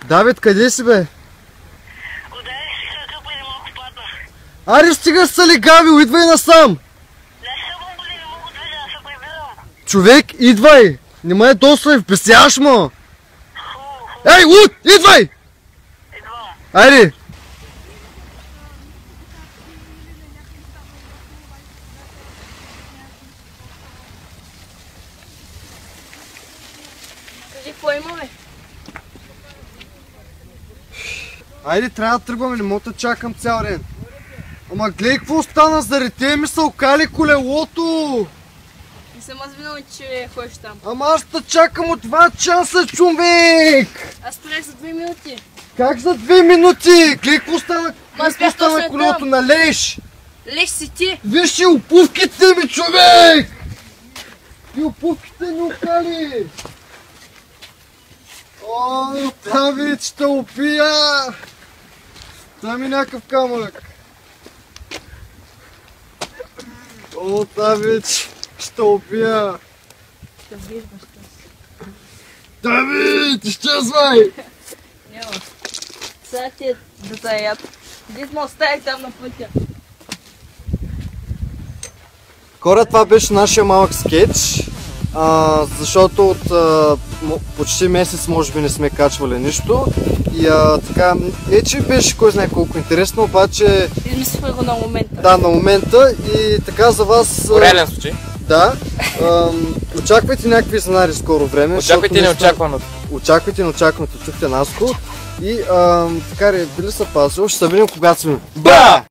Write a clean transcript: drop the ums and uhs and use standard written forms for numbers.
Давид, къде си, бе? Ударих си крака преди малко падна. Аре, стига са легавил, идвай насам! Не се бомбали, не мога да видя, да се прибирам. Човек, идвай! Не ме досвай, впесяш му! Ей, луд, идвай! Идвам. Айде! Кажи, какво има, бе? Айде, трябва да тръгваме, не мога да чакам цял ден. Ама гледай какво стана, заради те ми са окали колелото! Не съм аз виновен, че ходиш там. Ама аз да чакам от 2 часа, човек! Аз спрях за 2 минути. Как за 2 минути? Гледай какво стана, Аз какво бях стана точно колелото там. на Леш! Леш си ти! Виж и опувките ми, човек! И опувките ми окали! О, Давид, ще опия! Дай ми някакъв камък! О, Давид, ще опия! Ще виж баща си. Давид, изчезвай! Няма. Сега ти е да те ят. Дит ме оставих там на пътя. Хора, това беше нашия малък скетч, защото от почти месец може би не сме качвали нищо и така, не че беше кой знае колко интересно, обаче Измислихме го на момента. да, на момента и така за вас... Реален случай. Да, очаквайте някакви сценари в скоро време. Очаквайте неочакваното. Очаквайте неочакваното, чухте Наско и така, били са пазил, ще се видим когато сме. Ба!